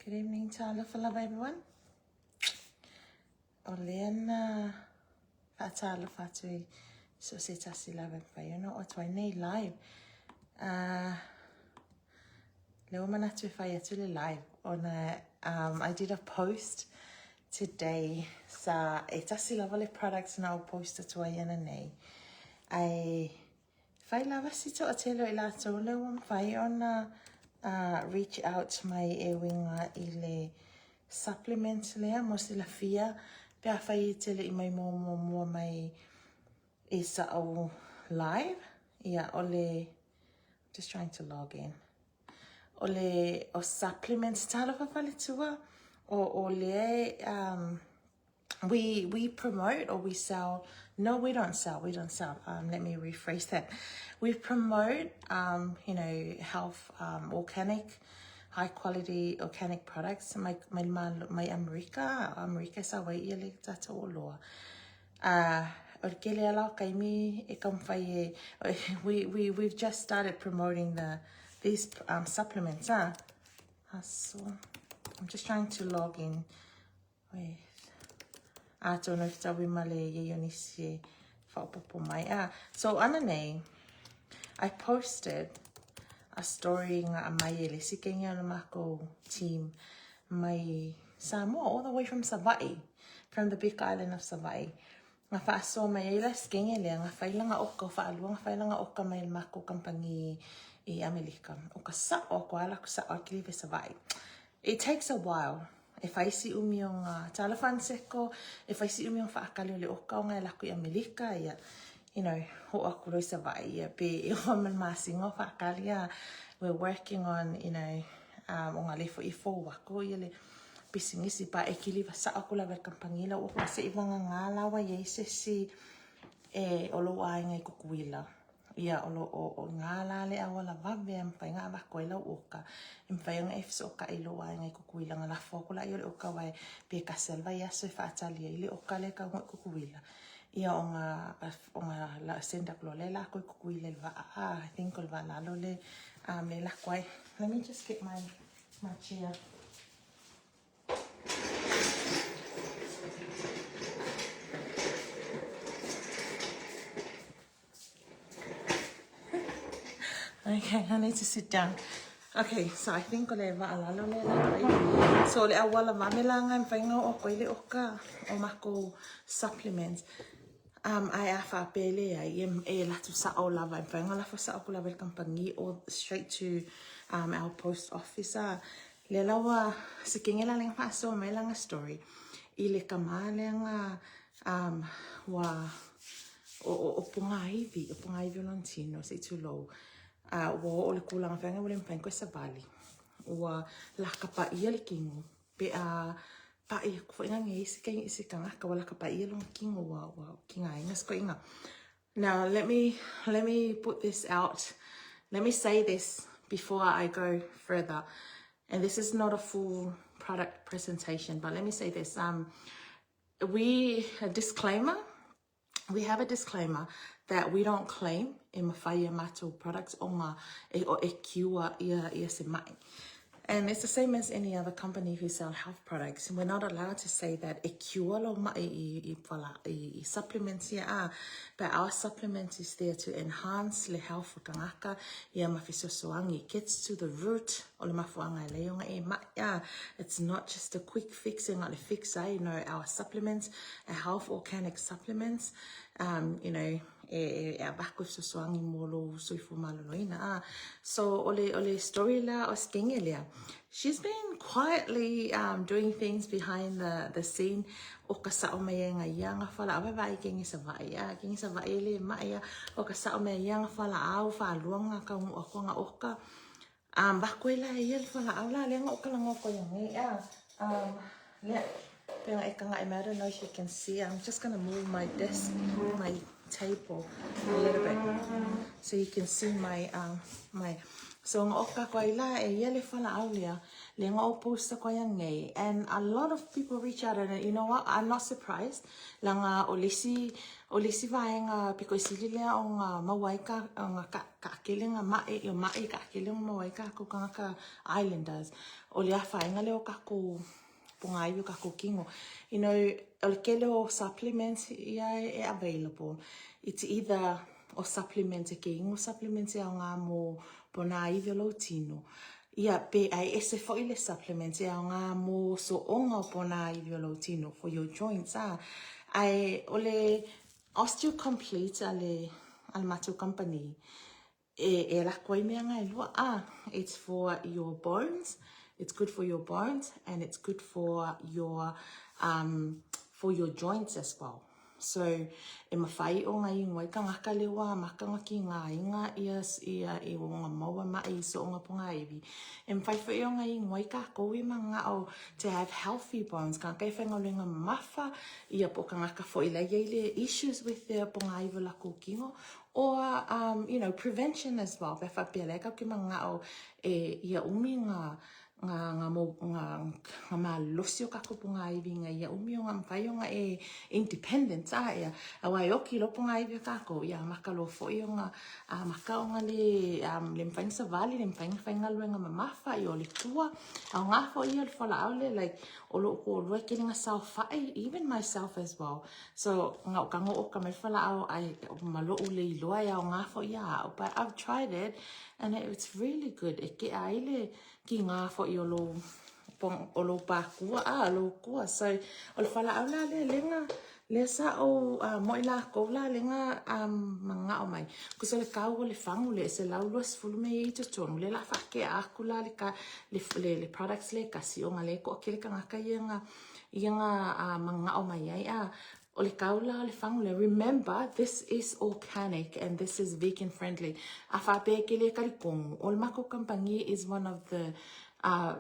Good evening to all of everyone. Olena fatalo fatui so se tasi lava pa no o toi nei live. Leo manatu fa yatule live on I did a post today sa e tasi lava le products na o post to yana nei. I fai lava sito a telo ila to leo fai on reach out to my ewinga ile supplements lea mo sila fia pe a fai tele I mai mo mai isa o live ia ole just trying to log in ole o supplements tala fa fale tua o ole we promote or we sell. No, we don't sell. Let me rephrase that. We promote, you know, health, organic, high quality organic products. My America sa wai ile tata oloa. We've just started promoting these supplements. So I'm just trying to log in. Wait. I don't know if that we malay so I posted a story nga mayele sikenya mako team my Samoa all the way from Savai, from the big island of Savai. Nga fa so mayela skenge le nga failanga okko fa alwa failanga okka may mako kampangi I America oka sa okwala sa aklive Savai. It takes a while. If I see umiong telephone seko, if I see umiong faakali le oka nga laku I America ya, you know, ho akuro sa vai ya pe man masingo faakali ya. We're working on, you know, nga lefo ifo wako ya le pisingisi pa ekili sa akula ver kampangila o sa ibang ngala wa yese si olo ai ngai kukuila. Ia o ngala le awala vabe am pai nga ba koila oka im pai nga efso ka ilo wa ngai kukuila nga la fokula yo oka wa pe ka selva ya se fa tali ile oka le ka kukuila ia o nga la senda klole la ko kukuila va I think ol va la le me la kwai. Let me just get my chair. Okay, I need to sit down. Okay, so I think ole va alalo le la. So le awala mamelanga mfainga o koile oka o mako supplements. I afa pele I la to sa o lava mfainga la fa sa o la kampangi or straight to our post officer. Le lawa sikingela leng fa so melanga story. Ile kamalanga wa o PONAIVI Valentino se tu lo. Wo ole kulang fanga wole mpan ko sa valley wa la kapa ia le kingo pe pa ia ko ina ngi isi kanga ka wala kapa ia long kingo wa kinga inga sko inga. Now let me put this out. Let me say this before I go further, and this is not a full product presentation, but let me say this. We have a disclaimer that we don't claim Mafaya Mato products or Ekiwa ia se mai. And it's the same as any other company who sell health products. We're not allowed to say that Ekiwa lo mai supplements here but our supplement is there to enhance the health of kangaka ia mafisosoangi. It gets to the root o le mafuanga leonga e mai. It's not just a quick fix and a fix. You know, our supplements, our health organic supplements, you know, so ole story la o skengelia. She's been quietly doing things behind the scene. O kasa o mai nga yanga fala ava vai kingi sa vai le mai o kasa o mai yanga fala au fa luanga ka o nga oka ba kwela yel fala ala le nga o kala ngoko yang le I don't know if you can see. I'm just gonna move my desk, table a little bit so you can see my So nga oka ko ila e ia le fala aulia le nga o posta ko yang ngay. And a lot of people reach out and you know what, I'm not surprised. Langa olisi vaenga piko sili le o nga mawai ka ka kelinga mai yo mai ka kelinga mawai ka ko ka islanders. O le faenga le o ka ko PONAIVI ka ko kingo. You know, o le kele o supplements ia e available. It's either o supplements e ke ingo supplements e ngā mo PONAIVI lo tino. Ia pe ai ese fo ile supplements e ngā mo so onga PONAIVI lo tino for your joints. Ai ole osteo complete ale matu company e la koi mea ngai lua. It's for your bones. It's good for your bones and it's good for your joints as well. So e mawhai o ngai ngoi ka ngaka lewa makanga ki ngā inga ia e o ngā maua mai so o ngā PONAIVI. E mwhai o ngai ngoi ka koe mga o to have healthy bones. Ka kai whainga lenga mawha ia po ka ngaka fo ila yeile issues with the PONAIVI la kukingo. Or, you know, prevention as well. Pe whapea leka ki mga o ia umi ngā losi o kako PONAIVI nga ia umi o ngā mwhai o ngā e independence ia a wai oki lo PONAIVI kako ia maka lo foi o ngā maka o ngā le mwhainga sa vali le mwhainga luenga mamafa i o le tua a ngā fo ia le whala aule like o lo ko lue ki nga self-whai even myself as well. So ngā o kango o ka me whala au ai malo ule i loa ia o ngā fo ia but I've tried it and it's really good. E ke aile ki ngā fo i o lo pākua, lo kua. So, o le whala au la le lenga, le sa o moi la kou la lenga mga o mai. Kusa le kau o le whangu le se lau luas fulu me i tutonu. Le la whake a aku la le products le kasi o ngā le ko ke le kangaka i nga mga o mai ai o le kaula o le whangu le. Remember, this is organic and this is vegan friendly. A whape ke le karikongu. O le mako kampangi is one of the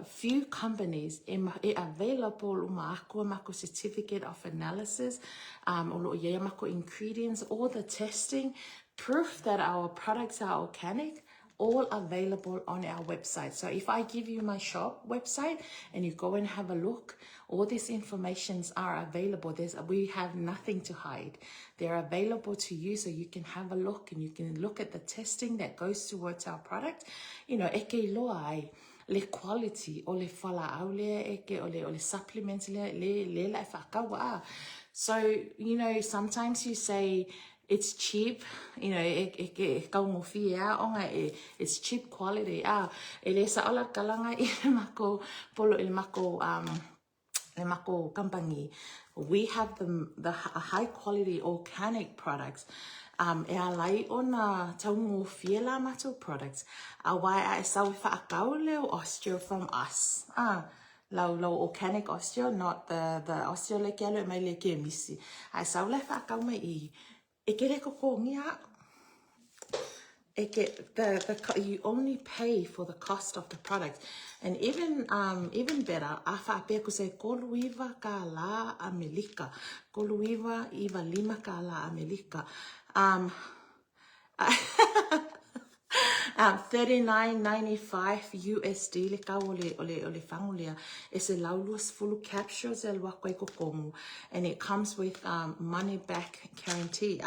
few companies available mako certificate of analysis, mako ingredients, all the testing, proof that our products are organic, all available on our website. So if I give you my shop website and you go and have a look, all these informations are available. We have nothing to hide. They're available to you so you can have a look and you can look at the testing that goes towards our product. You know, eke loa ai le quality o le whala au lea eke o le supplements le la whakawa. So, you know, sometimes you say, it's cheap, you know, it's cheap quality. Elesa ola kalanga i mako polo il mako company. We have the high quality organic products. E alai ona taungo fiela mato products. A wai a sau whaakau leo osteo from us. Lau organic osteo, not the osteo le kia leo mai le kia misi. A sau le whaakau mai I. You only pay for the cost of the product, and even better. Afa apeko se koluiva ka la Amerika, koluiva iva lima ka la Amerika. $39.95 USD le ka ole whangulea e se laulus full capsules e lua koe kokongu, and it comes with money back guarantee.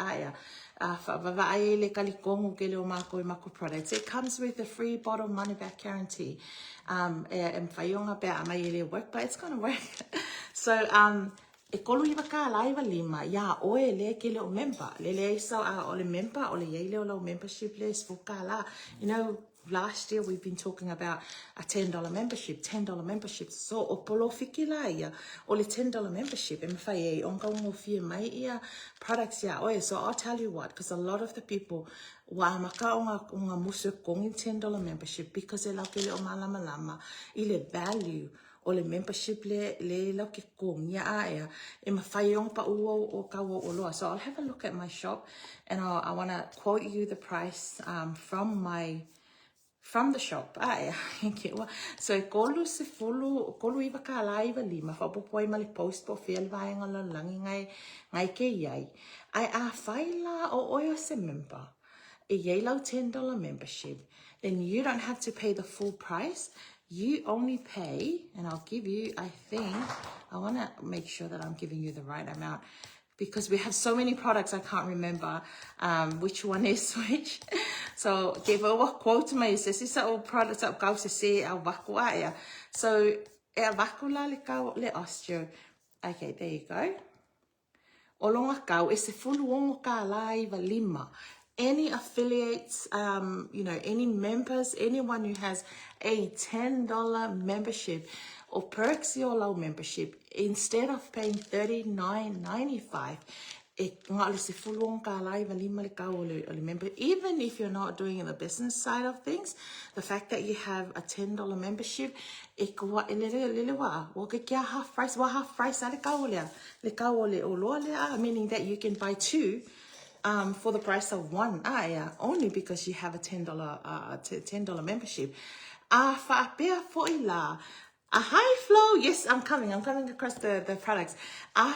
Vavai le kalikongu ke leo mako products. It comes with a free bottle money back guarantee. Mwhaionga pe a mai ele work, but it's gonna work. So e kolu iwa ka laiva lima ya oe le ke leo member le so ole member ole ye leo membership list for kala. You know, last year we've been talking about a $10 membership. So o polo fikila ia ole $10 membership and fai onka ngo fie mai ia products ya oe. So I'll tell you what, because a lot of the people wa maka onga musu kongi $10 membership because e lauke le o malama ile value o le membership le lau ke kongia ea e mawhai onga pa ua o kaua o loa. So I'll have a look at my shop and I want to quote you the price from the shop. So kolu iwa ka ala iwa lima whapopoi ma le post po whia le vaenga la langi ngai ke iai. Ai a whaila o oio se member. a yellow $10 membership, then you don't have to pay the full price. You only pay, and I'll give you, I think, I want to make sure that I'm giving you the right amount because we have so many products, I can't remember which one is which. So, give a quote me, this is all products up go to see our vacuaya. So, a vacula le osteo. Okay, there you go. Olonga kau is the full wongo ka live lima. Any affiliates, you know, any members, anyone who has a $10 membership or perks your low membership, instead of paying $39.95, even if you're not doing the business side of things, the fact that you have a $10 membership, half price, meaning that you can buy two for the price of one, only because you have a $10 membership. Hi Flo, yes, I'm coming across the products. I'm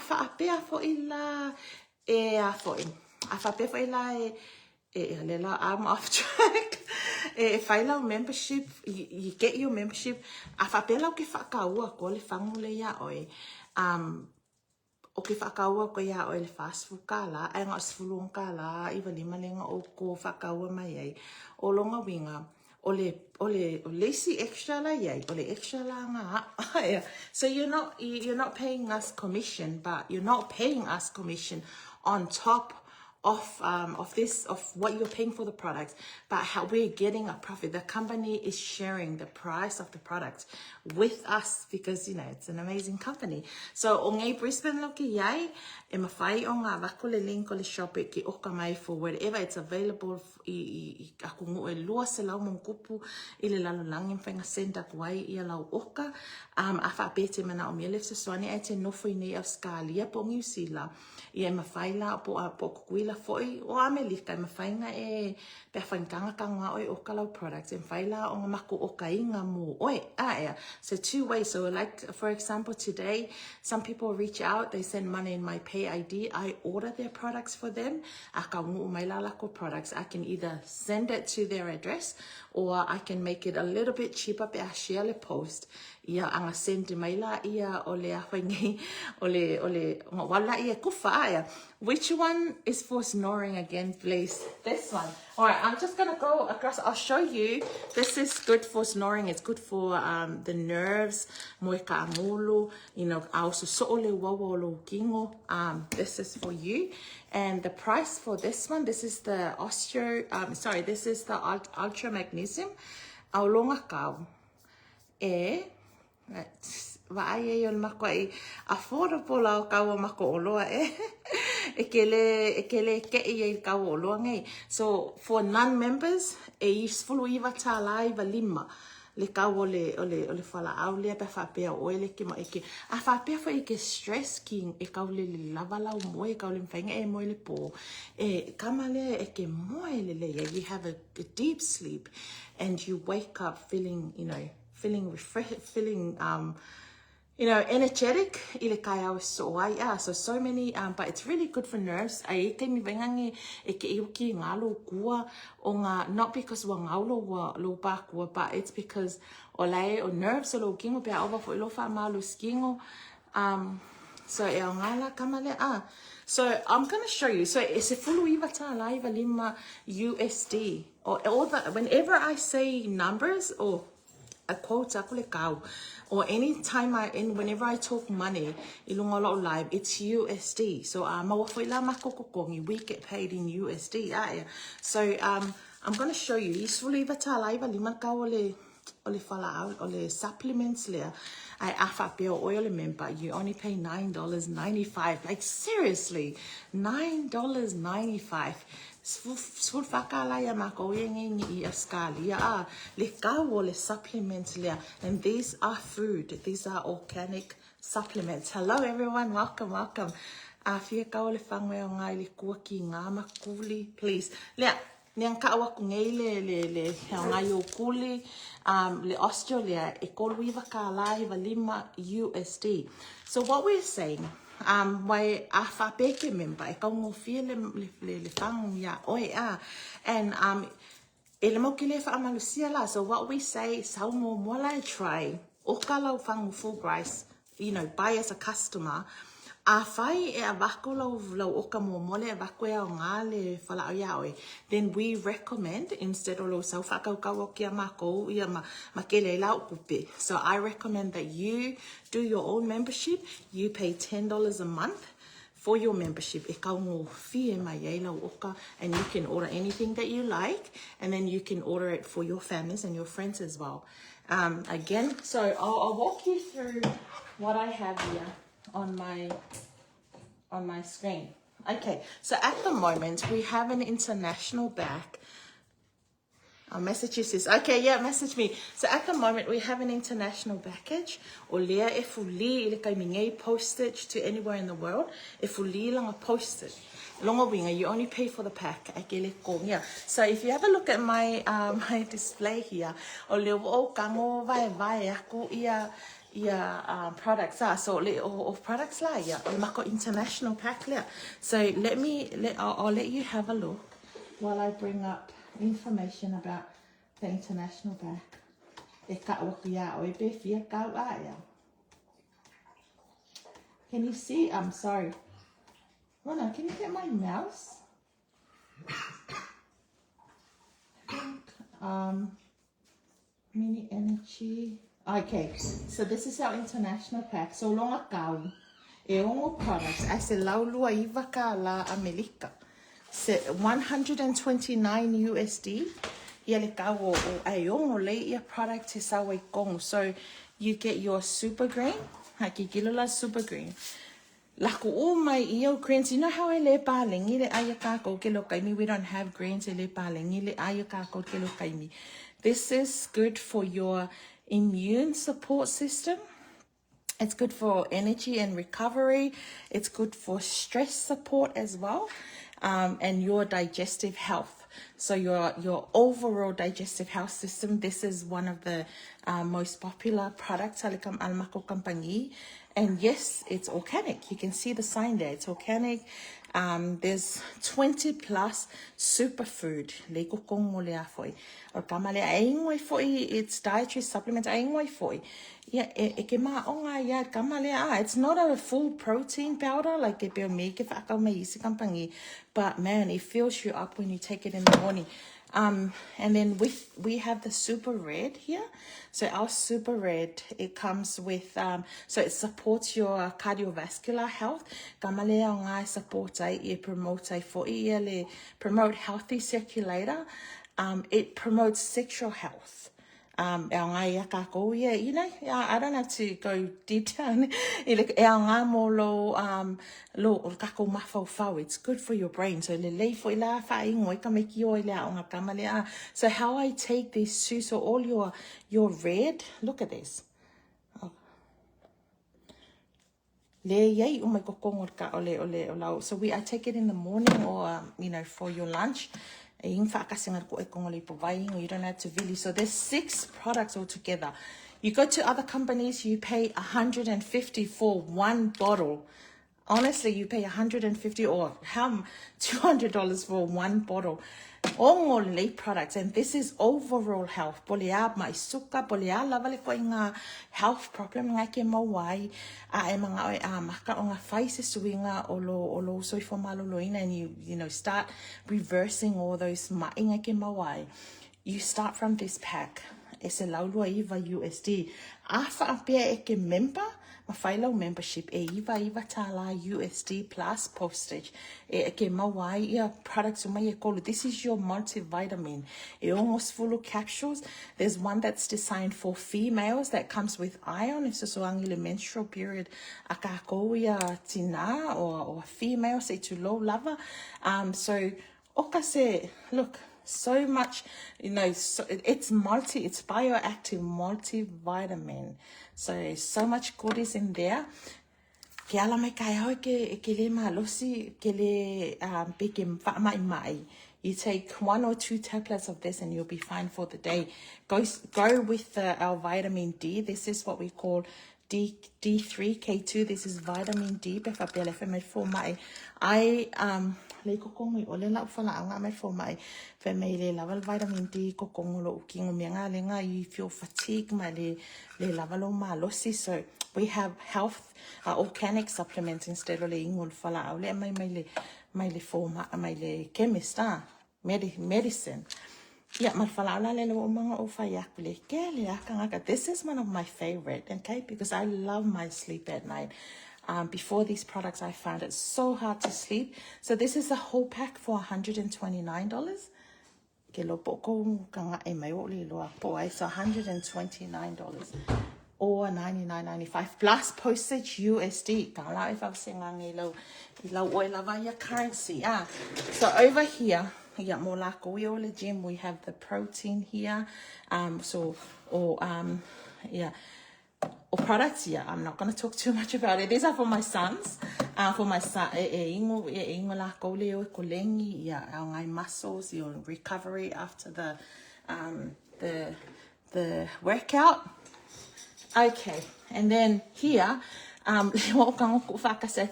off track. If I love membership, you get your membership. Okay, whakaua ko ia o le fast food kala, ai ngā sifulong kala, iwa lima lenga o ko whakaua mai ai. O longa winga, o le lacy extra la iai, o le extra la ngā. So you're not paying us commission, but you're not paying us commission on top of this, of what you're paying for the products, but how we're getting a profit. The company is sharing the price of the product with us because, you know, it's an amazing company. So, o ngai Brisbane loki iai, e mawhai o ngā wako le link o le shop e ki oka mai for wherever it's available I ako ngu e lua se lau mong kupu I le lalo langi mwhainga senda kuai I a lau oka. A whaapete mana o mea lefse swani ai te nofo I nei au skalia po New Zealand. I e mawhai la po kukuila foi o Amerika I mawhainga e pia whainganga ka ngā oi oka lau products e mwhai la o ngā mako oka inga mo oi aia. So two ways. So like, for example, today, some people reach out, they send money in my pay ID. I order their products for them. Aka ngu mai la lako products. I can either send it to their address or I can make it a little bit cheaper pe a share le post. Ia anga send mai la ia o le awhaingi o le wala ia kufa aia. Which one is for snoring again, please? This one. All right, I'm just going to go across. I'll show you. This is good for snoring. It's good for the nerves. Moe ka angolo. You know, also so'ole wawolo kingo. This is for you. And the price for this one, this is the this is the Ultra Magnesium. Aulonga kau. Vai e on mako I affordable au kaua mako oloa e kele ke I kaua oloa ngai. So for non-members e fulu iwa tā laiva lima le kaua ole whala au lea pe whapea oe le ke ma eke a whapea wha eke stress king e kaule le lava lau moe e kaule mwhainga e moe le po e kama lea eke moe le lea. You have a deep sleep and you wake up feeling, you know, feeling refreshed, feeling you know, energetic. Ile kai au so ai so many but it's really good for nerves. Ai te mi vengangi e ke iuki ngalo kua o nga, not because wa ngaulo wa lo pa kua, but it's because o lai o nerves o lo kingo pe ova fo lo fa malo skingo. So e ngala kamale so I'm going to show you. So it's a full iwata live lima USD or all the, whenever I say numbers or a quote or anytime whenever I talk money ilunga live, it's USD. So we get paid in USD. So I'm going to show you ole supplements le I afa pe oil member, you only pay $9.95. Like seriously, $9.95. Sful fakala ya makoyengi ni askalia le kawo le supplements le, and these are food. These are organic supplements. Hello everyone, welcome. Afia kawo le fangwe o ngai le kuaki ngā makuli, please. Le niang kawa kungei le ngai o kuli le Australia e kolu iwa ka lai va lima USD. So what we're saying, wai a whapeke member, e kaungo fia le whangu ia oe a. And e le moki le whaamalusia la, so what we say, saungo mola e try, o ka lau whangu full price, you know, buy as a customer, a whai e a wako lau oka mo mole e wako e au ngā le whala au iaoe, then we recommend, instead o lau sau whakaukau o kia mako, ia ma kele lau kupe. So I recommend that you do your own membership, you pay $10 a month for your membership. E kaungo fie mai e lau oka, and you can order anything that you like, and then you can order it for your families and your friends as well. Again, so I'll walk you through what I have here on my screen. Okay, so at the moment we have an international bag. I'll message you, sis. Okay, yeah, message me. So at the moment we have an international package. O lea e fuli ile kai mingai postage to anywhere in the world. E fuli langa postage. Longa winga, you only pay for the pack. Yeah. So if you have a look at my my display here, o leo o kango vai aku ia products are so of products la ya mako international pack la. So I'll let you have a look while I bring up information about the international pack. E ka okia o e be fia ka ya. Can you see? I'm sorry. Rona, can you get my mouse? Mini energy. Okay, so this is our international pack. So longa kau e ongo products as e laulua iwa ka la Amerika. So 129 USD. Ia le kau o ai ongo le ia product te sawe kongo. So you get your super green. Haki gilula super green. Lako o mai io greens. You know how I le palengi le aya kako ke lo kaimi. We don't have greens le palengi le aya kako ke lo kaimi. This is good for your immune support system. It's good for energy and recovery. It's good for stress support as well, and your digestive health. So your overall digestive health system. This is one of the most popular products alikam almako kampangi. And yes, it's organic. You can see the sign there. It's organic. There's 20 plus superfood. It's dietary supplements. It's not a full protein powder like but man, it fills you up when you take it in the morning. And then we have the super red here. So our super red, it comes with so it supports your cardiovascular health. Promote healthy circulator. It promotes sexual health. You know, I don't have to go deep down. It's good for your brain. So how I take this too, so all your red, look at this. So I take it in the morning or you know, for your lunch. You don't have to really. So there's 6 products altogether. You go to other companies, you pay $150 for one bottle. Honestly, you pay $150 or $200 for one bottle. All products, and this is overall health. My SUKA, health problem ngake mawai maka onga faces swinga olo so for maloloina, and you know, start reversing all those ngake mawai. You start from this pack. It's a laulua iva USD. Afa apia eke member. Mafailo membership iva tala USD plus postage. Eke mawai ia products umai kolo. This is your multivitamin. Almost full of capsules. There's one that's designed for females that comes with iron. It's also angile menstrual period. Akako ia tina or female say to low lava. So oka se look. So much, you know, so it's bioactive multivitamin. So much goodies in there. You take 1 or 2 tablets of this and you'll be fine for the day. Go with our vitamin D. This is what we call D3, K2. This is vitamin D. Befa pele fe me for my. I le kokongi o le la fala anga me for my fe me le level vitamin D kokongo lo ukingo menga le nga you feel fatigue ma le level o malosi. So we have health organic supplements instead of le ingol fala au le mai le for mai le chemist medicine. Yeah, this is one of my favorite, okay, because I love my sleep at night. Before these products, I found it so hard to sleep. So this is a whole pack for $129. So $129 or $99.95 plus postage USD. Currency. So over here, yeah, more like oil gym. We have the protein here. Or products here. I'm not going to talk too much about it. These are for my sons. For my son, muscles, your recovery after the workout. Okay, and then here, I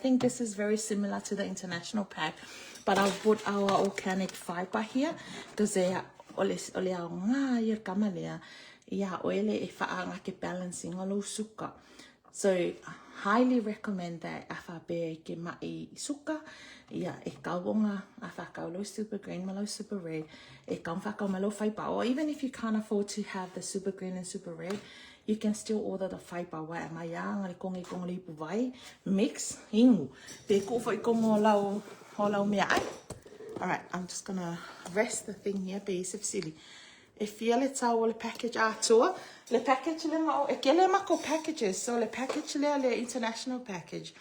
think this is very similar to the international pack, but I'll put our organic fiber here because they are balancing SUKA. So highly recommend that afabe ke mai SUKA ya e kaunga afaka lo super green malo super red e kaunga malo fiber, or even if you can't afford to have the super green and super red, you can still order the fiber wa maya ngali kongi li puvai mix ingu pe ko foi kongo lau mea. All right, I'm just gonna rest the thing here base of silly. If you let our package tour, the package packages, so the package the international package.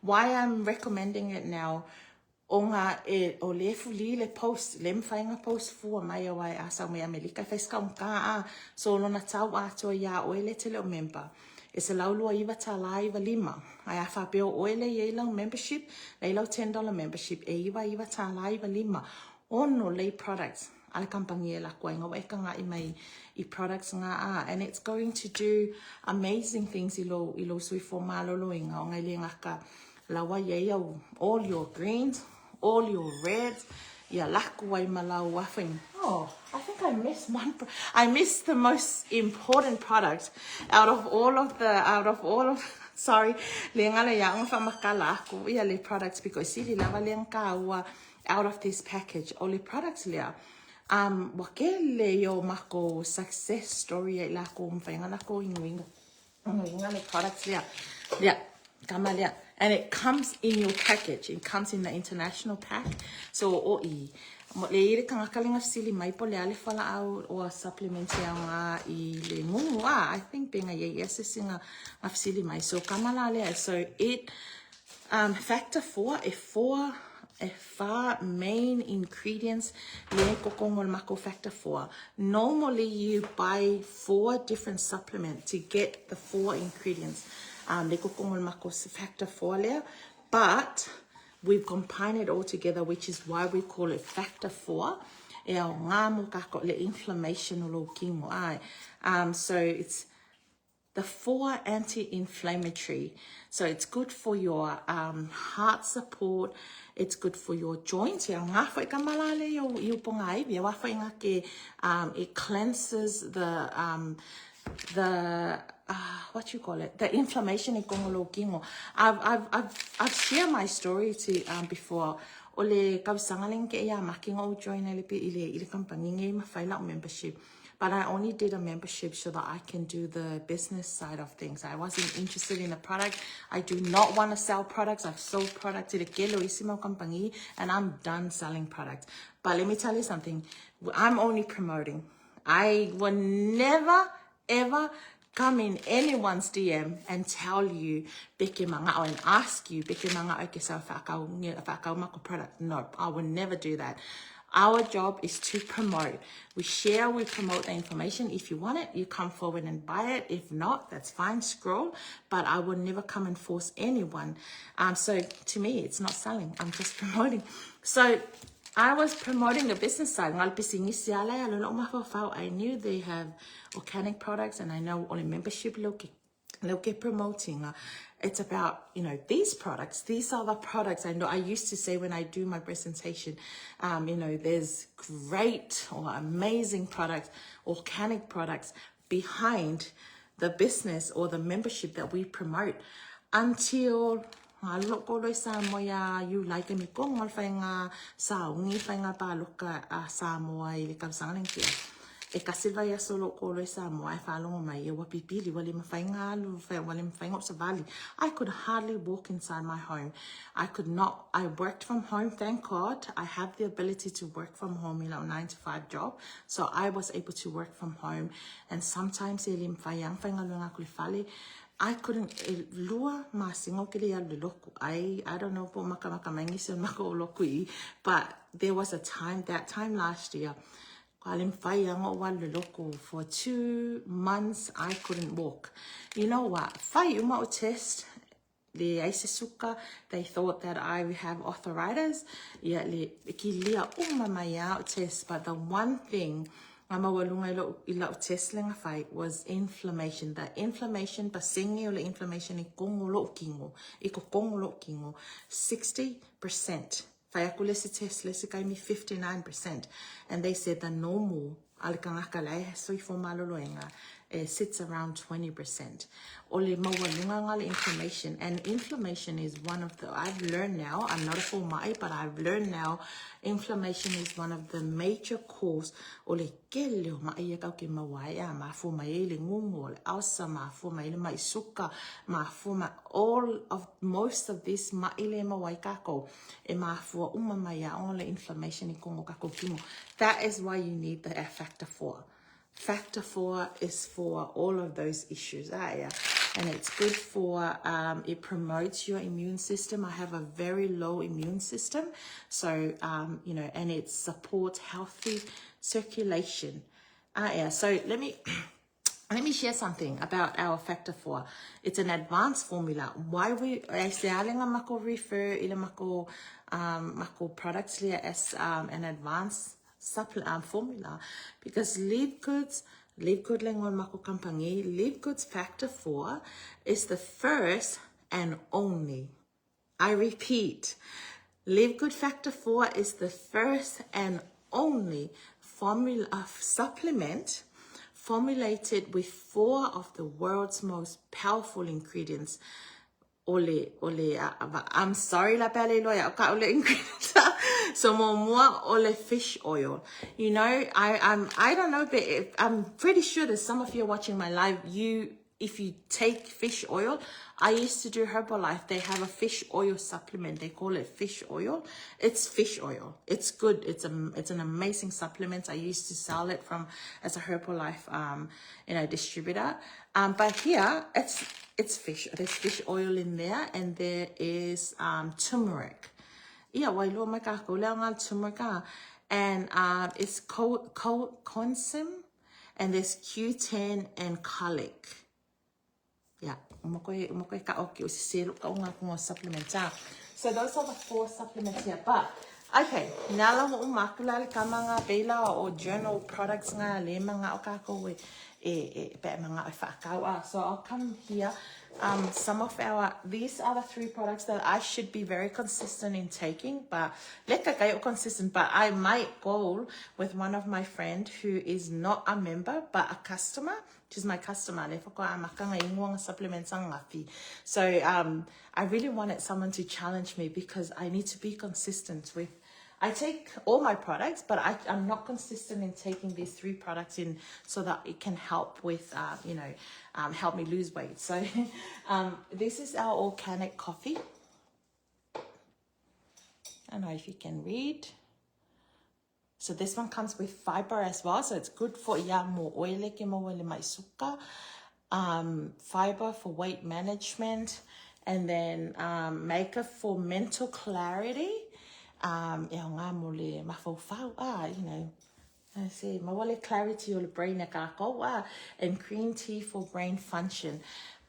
Why I'm recommending it now, onga o le fuli le post, le mfainga post for mai wai asa me America feska ka so lona tau ato ya o le tele member. It's a laulua iwa ta live lima. I have a bill oile yellow membership, laylo $10 membership, iwa ta live lima. Ono lay products. Ala kampanye la kuenga weka nga I products nga and it's going to do amazing things ilo sui for malolo inga o ngai ngaka lawa ye all your greens, all your reds, ya lakuai malau wafing. Oh, I think I missed one. I missed the most important product out of all of sorry, lengala ya ngfa makala ku ya le products because sili lava lenka out of this package all the products lea. Wakele yo mako success story la ko mfainga la ko inwinga le products lea. Yeah, kamalia. And it comes in your package. It comes in the international pack. So oi le kanga kalinga sili mai po le ale fala out or supplement ya nga I le ngungu I think being a yes singa of sili mai so kamala le. So it factor 4 4 main ingredients le kokongol mako factor 4. Normally you buy 4 different supplements to get the 4 ingredients. Le kokongol mako factor 4 le, but we've combined it all together, which is why we call it factor 4. Le inflammation lo kingo ai. So it's the 4 anti-inflammatory. So it's good for your heart support. It's good for your joints. It cleanses the what you call it, the inflammation in Kongo. I've shared my story to before. Ole kausangaling ke ya making o join ile company nge ma membership. But I only did a membership so that I can do the business side of things. I wasn't interested in a product. I do not want to sell products. I've sold products to the Keloisimo company and I'm done selling products. But let me tell you something. I'm only promoting. I will never, ever come in anyone's DM and tell you Beke Manga and ask you Beke Manga product. No, I will never do that. Our job is to promote. We share, we promote the information. If you want it, you come forward and buy it. If not, that's fine, scroll. But I will never come and force anyone. So to me, it's not selling. I'm just promoting. So I was promoting the business side. I knew they have organic products and I know only membership look Look promoting. It's about, you know, these products. These are the products. I know I used to say when I do my presentation, you know, there's great or amazing products, organic products behind the business or the membership that we promote until you like me kong mal fainga sa ungi fainga pa loka sa moa ili kapsang kia. E kasila ya solo kolo sa moa fa longo mai e wapipili wale mafainga lu fa wale mafainga op sa valley. I could hardly walk inside my home. I could not. I worked from home, thank God. I have the ability to work from home, you know, 9-to-5 job. So I was able to work from home, and sometimes elim fayang fainga lunga kulifali. I couldn't lua masingo kili ya loko. I don't know po maka mangiso mako lokui, but there was a time, that time last year, for 2 months I couldn't walk. You know what? Test the SUKA, they thought that I have arthritis. Yeah, test, but the one thing was inflammation. The inflammation, pasingi o inflammation I kongolo kingo, iko kongolo kingo, 60%. Test, let's say me 59%, and they said the normal sits around 20%. Inflammation, and inflammation is one of the, I've learned now, I'm not a full mai, but I've learned now, inflammation is one of the major cause. Most of this inflammation. That is why you need the factor 4. Factor 4 is for all of those issues, and it's good for, it promotes your immune system. I have a very low immune system, so, you know, and it supports healthy circulation. So let me share something about our factor 4. It's an advanced formula. Why we refer mako products as an advanced formula, because Live Goods factor 4 is the first and only, I repeat, Live Good factor 4 is the first and only formula of supplement formulated with 4 of the world's most powerful ingredients. I'm sorry, la pele loya, ingredients. So more fish oil. You know, I don't know, but I'm pretty sure that some of you are watching my live. If you take fish oil, I used to do Herbalife. They have a fish oil supplement. They call it fish oil. It's fish oil. It's good. It's an amazing supplement. I used to sell it as a Herbalife, you know, distributor. But here it's fish. There's fish oil in there, and there is turmeric. Yeah, turmeric, and it's consim, and there's Q10 and garlic. Yeah, so those are the 4 supplements here. But okay, now or journal products so I'll come here. Some of these are the 3 products that I should be very consistent in taking, but I might go with one of my friends who is not a member but a customer. She's my customer. So I really wanted someone to challenge me, because I need to be consistent with, I take all my products, but I'm not consistent in taking these 3 products in, so that it can help with, you know, help me lose weight. So this is our organic coffee. I don't know if you can read. So this one comes with fiber as well, so it's good for more oily SUKA, fiber for weight management, and then maker for mental clarity. You know, I say mawale clarity or brain and green tea for brain function.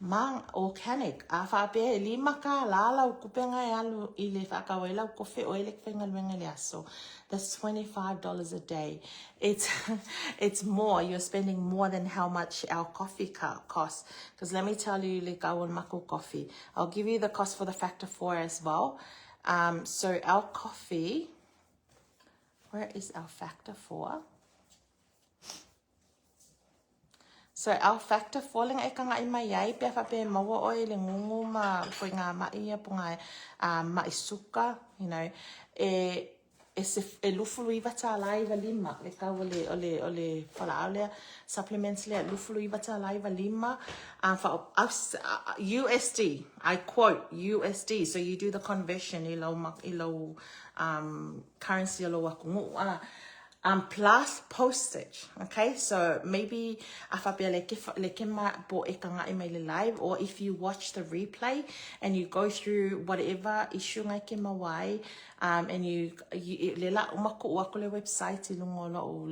mang organic a fa pe lima ka la kupenga yalu ile fa ka wela kofe o ele kwenga lwenga liaso. That's $25 a day. It's more. You're spending more than how much our coffee costs. Because let me tell you, like our mako coffee, I'll give you the cost for the factor 4 as well. So our coffee, where is our factor 4? So our factor falling e kanga I mai ai pe fa pe mawa o le ngungu ma po nga ma ia po nga ma SUKA, you know, e lufu iwa ta live lima le ka ole fala ole supplements le lufu iwa ta live lima for USD. I quote USD. So you do the conversion ilo currency ilo wakungu plus postage. Okay, so maybe live, or if you watch the replay and you go through whatever issue and you website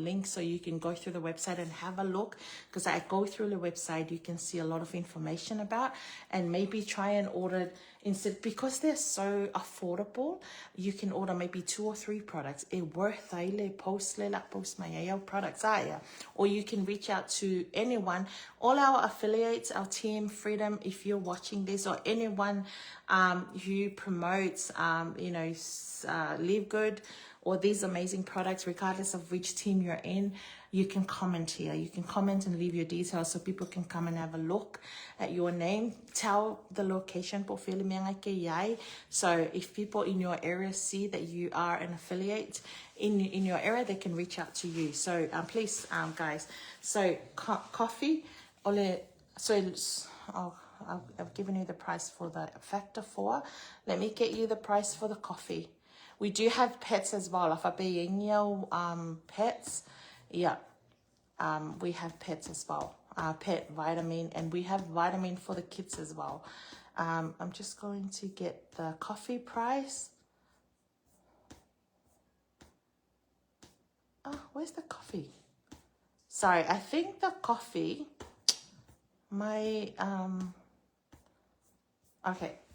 link, so you can go through the website and have a look, because I go through the website, you can see a lot of information about, and maybe try and order instead, because they're so affordable. You can order maybe 2 or 3 products. Worth post my products, or you can reach out to anyone, all our affiliates, our team Freedom, if you're watching this, or anyone who promotes Live Good or these amazing products, regardless of which team you're in. You can comment here. You can comment and leave your details so people can come and have a look at your name. Tell the location. So if people in your area see that you are an affiliate in your area, they can reach out to you. So please, guys. So coffee. I've given you the price for the factor 4. Let me get you the price for the coffee. We do have pets as well. Pets. Yeah, we have pets as well, pet vitamin, and we have vitamin for the kids as well. I'm just going to get the coffee price. Oh, where's the coffee? Sorry, I think the coffee, okay,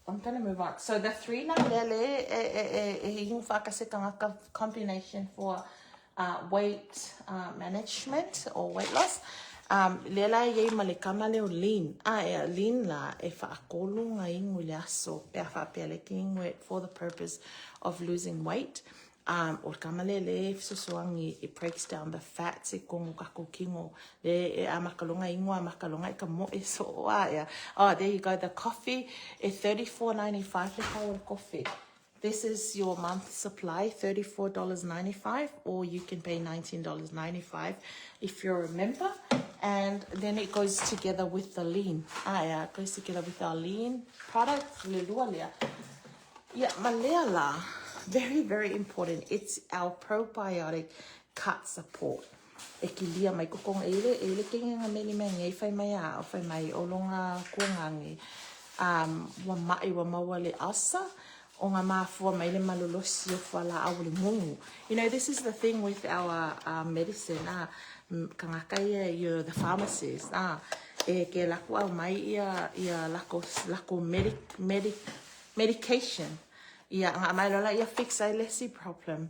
I'm going to move on. So the 3 combination for weight management or weight loss. Lela ye malekama leo lean. Lean la e faakolo nga ingu liaso pe faapeleking weight for the purpose of losing weight. Or kamalele susuangi, it breaks down the fats e kongo kako kingo le amakalonga ingu amakalonga ikamo eso ya. Oh, there you go. The coffee is $34.95 for coffee. This is your month supply, $34.95, or you can pay $19.95 if you're a member. And then it goes together with the lean. It goes together with our lean product. Yeah, Malela, very, very important. It's our probiotic gut support. Ekilia mai kokong ele kinga meli mai fai mai a fai mai olonga kuangangi wa mai wa mawale asa. You know, this is the thing with our medicine. You're the pharmacist. Medication. Yeah, fix a lessy problem.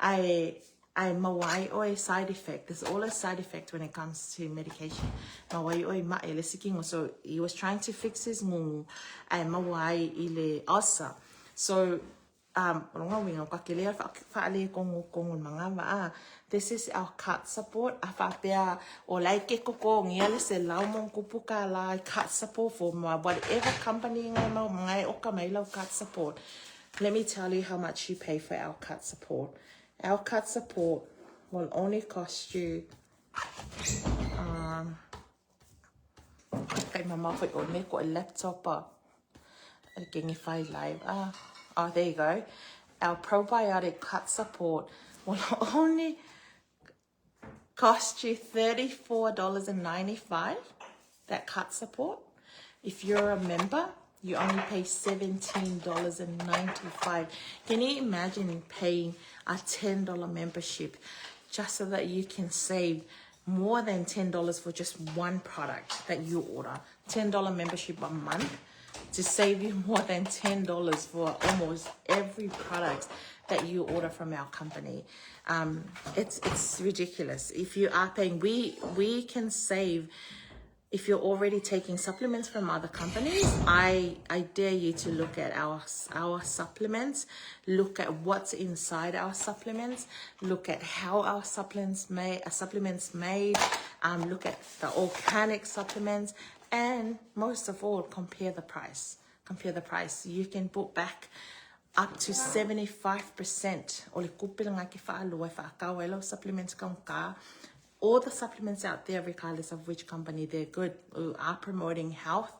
I mawai o a side effect. There's all a side effect when it comes to medication. Mawai o ma ele siking. So he was trying to fix his mungu. I mawai ile asa. So, this is our cut support. Or like cut support for whatever company cut support. Let me tell you how much you pay for our cut support. Our cut support will only cost you laptop. Live. Oh, there you go. Our probiotic cut support will only cost you $34.95. That cut support. If you're a member, you only pay $17.95. Can you imagine paying a $10 membership just so that you can save more than $10 for just one product that you order? $10 membership a month to save you more than $10 for almost every product that you order from our company. It's ridiculous. If you are paying, we can save. If you're already taking supplements from other companies, I dare you to look at our supplements, look at what's inside our supplements, look at how our supplements made, look at the organic supplements, and most of all, compare the price. Compare the price. You can put back up to 75%. All the supplements out there, regardless of which company, they're good. We are promoting health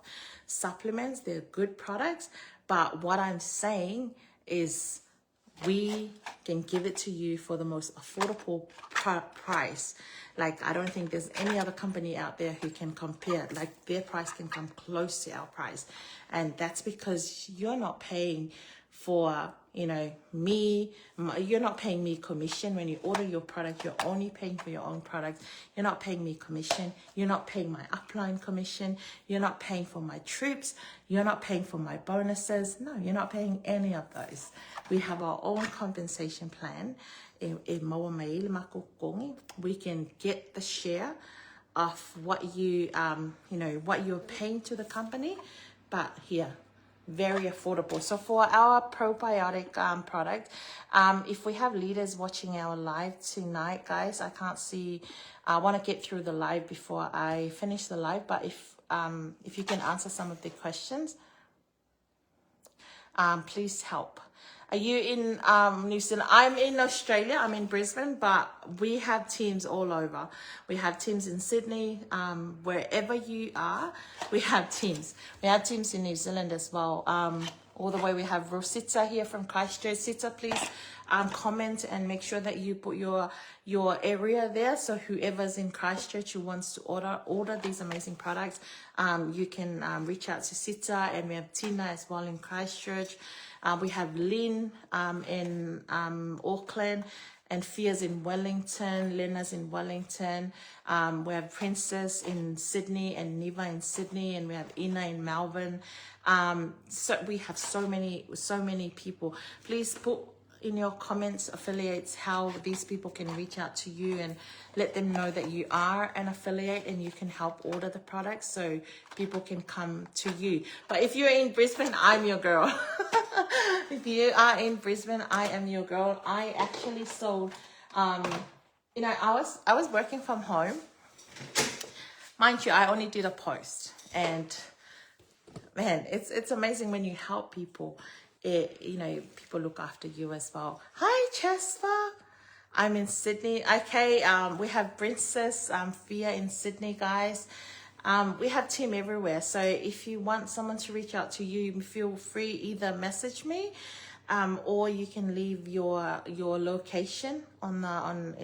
supplements. They're good products. But what I'm saying is we can give it to you for the most affordable price. Like, I don't think there's any other company out there who can compare. Like, their price can come close to our price. And that's because you're not paying for, me. You're not paying me commission. When you order your product, you're only paying for your own product. You're not paying me commission. You're not paying my upline commission. You're not paying for my troops. You're not paying for my bonuses. No, you're not paying any of those. We have our own compensation plan. We can get the share of what you, what you're paying to the company, but here, very affordable. So for our probiotic product, if we have leaders watching our live tonight, guys, I can't see. I want to get through the live before I finish the live, but if you can answer some of the questions, please help. Are you in New Zealand? I'm in Australia. I'm in Brisbane, but we have teams all over. We have teams in Sydney. Wherever you are, we have teams. We have teams in New Zealand as well. All the way we have Rosita here from Christchurch. Sita, please comment and make sure that you put your area there. So whoever's in Christchurch who wants to order these amazing products, you can reach out to Sita, and we have Tina as well in Christchurch. We have Lynn in Auckland, and Fia's in Wellington, Lena's in Wellington. We have Princess in Sydney and Neva in Sydney, and we have Ina in Melbourne. So we have so many people. Please put in your comments, affiliates, how these people can reach out to you, and let them know that you are an affiliate and you can help order the products so people can come to you. But if you're in Brisbane, I'm your girl. If you are in Brisbane, I am your girl. I actually sold, I was working from home. Mind you, I only did a post, and man, it's amazing when you help people. People look after you as well. Hi, Chespa. I'm in Sydney. Okay, we have Princess Fia in Sydney, guys. We have team everywhere. So if you want someone to reach out to you, feel free, either message me, or you can leave your location in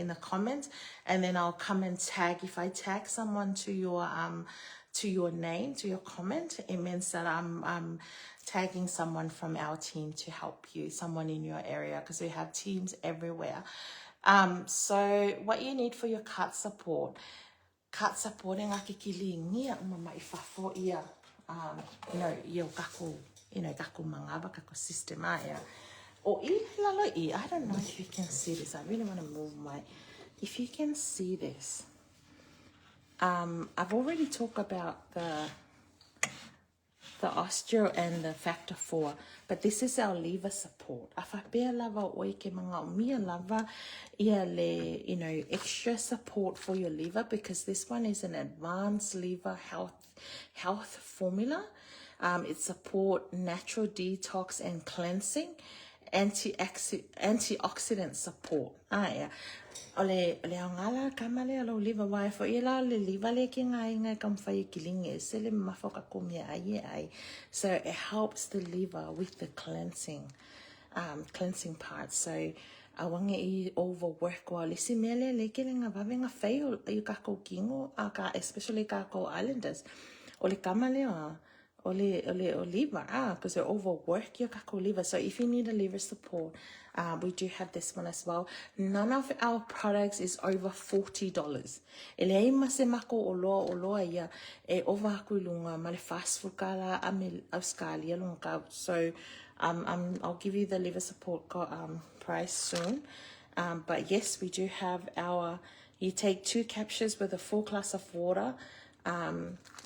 the comments, and then I'll come and tag. If I tag someone to your name, to your comment, it means that I'm tagging someone from our team to help you, someone in your area, because we have teams everywhere. So what you need for your cut support nga kikilingi mama ifafo ia kako mangaba kako system aya o ilalo I don't know if you can see this. I really want to move if you can see this. I've already talked about the osteo and the factor 4, but this is our liver support. Extra support for your liver, because this one is an advanced liver health formula. It supports natural detox and cleansing, antioxidant support. Ole ngala kamale alo liver wai fo ila le liver le ki ngai kam fai kilinge sele mafoka komia ai. So it helps the liver with the cleansing part. So awange I overwork wa le simele le ki nga bavenga fail you kako kingo aka, especially kako islanders. Ole kamale or liver, because they're overworked, you kako liver. So if you need a liver support, we do have this one as well. None of our products is over $40. Ele ai mase mako o loa ia e over haku lunga male fast food kala ame australia lunga. So I'll give you the liver support price soon. But yes, we do have our, you take 2 capsules with a full glass of water.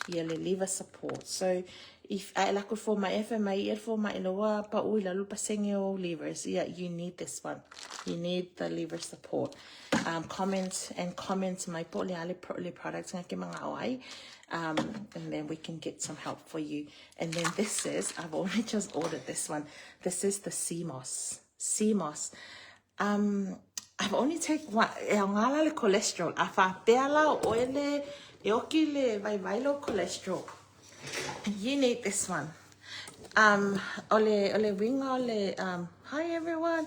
Liver support. So if I like for my FMA, for my lower but uila lupasengio livers, you need this one. You need the liver support. Comment my poly products and then we can get some help for you. And then this is, I've only just ordered this one. This is the CMOS. I've only taken one. Ngala cholesterol. Afa peala oile. Eokile vailo cholesterol. You need this one. Ole winga ole hi everyone.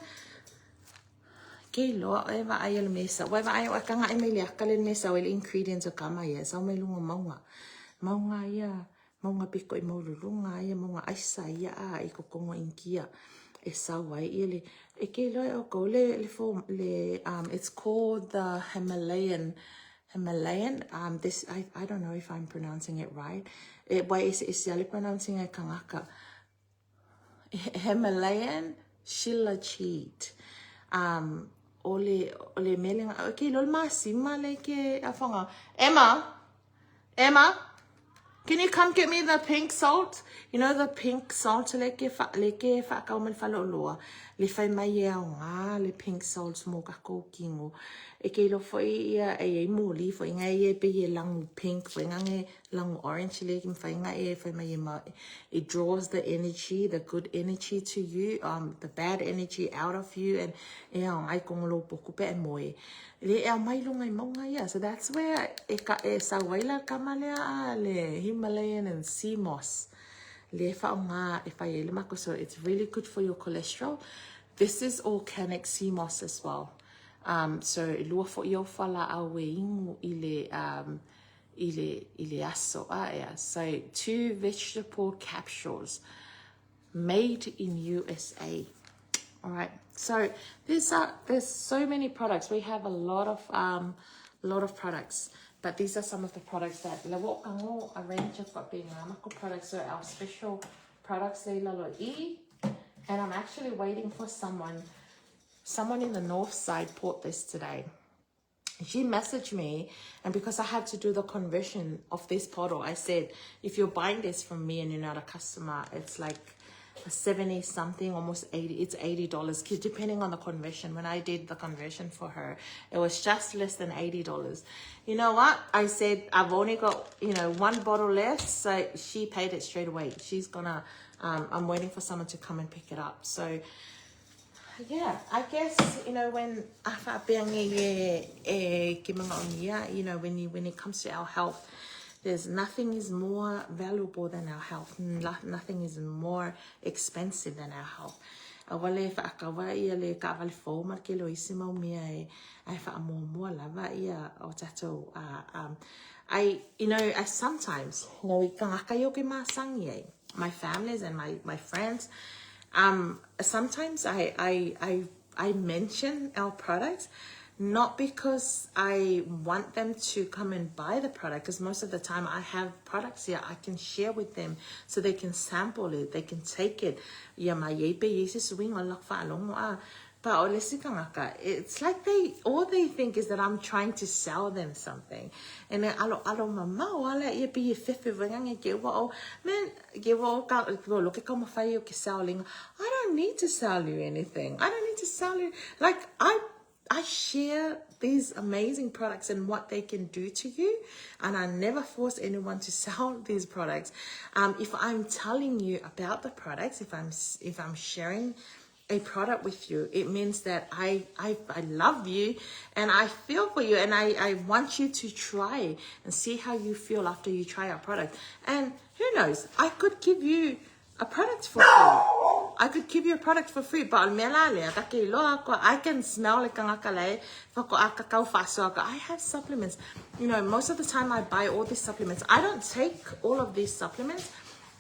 Kilo eva ayel mesa. Weva ayo akanga emaili akalen mesa wel ingredients o kama ya. Sa may lunga maunga. Maunga ya. Maunga piko I maululunga ya. Maunga aisa ya iko kongo inkia. E sawa ile. E kilo o ko le fo le it's called the Himalayan. This I don't know if I'm pronouncing it right. Why is pronouncing it kangaka? Himalayan shilachit. Ole meling. Okay, lol masima like afonga. Emma, can you come get me the pink salt? You know the pink salt like fa kauman faloloa. Le fai mai nga le pink salt mo ka ko kingo. E ke lo foi e moli foi nga e pe lang pink foi nga lang orange le kim fai nga e fai mai ma. It draws the energy, the good energy to you, the bad energy out of you, and ai kong lo poku pe moe. Le mai lo ngai mo nga ya. So that's where e sa waila kamalea le Himalayan and sea moss. Le fa nga e fai le mako, so it's really good for your cholesterol. This is organic sea moss as well. So lua fo yo fala awe ingu ile aso aya. So 2 vegetable capsules made in USA. All right. So there's so many products. We have a lot of products, but these are some of the products that lewo kango a range of products. So our special products they lalo e. And I'm actually waiting for someone in the north side bought this today. She messaged me, and because I had to do the conversion of this bottle, I said, if you're buying this from me and you're not a customer, it's like 70 something, almost 80, it's $80, depending on the conversion. When I did the conversion for her, it was just less than $80. You know what? I said, I've only got, 1 bottle left. So she paid it straight away. She's gonna, I'm waiting for someone to come and pick it up. So yeah, I guess, when when it comes to our health, there's nothing is more valuable than our health. Nothing is more expensive than our health. I sometimes, my families and my friends, sometimes I mention our products, not because I want them to come and buy the product, because most of the time I have products here I can share with them so they can sample it, they can take it. But it's like all they think is that I'm trying to sell them something. And then I don't need to sell you anything. I don't need to sell you. Like I share these amazing products and what they can do to you, and I never force anyone to sell these products. If I'm telling you about the products, if I'm sharing a product with you, it means that I love you and I feel for you, and I want you to try and see how you feel after you try our product. And who knows, I could give you a product for free. I could give you a product for free, but I can smell like I have supplements. Most of the time I buy all these supplements. I don't take all of these supplements.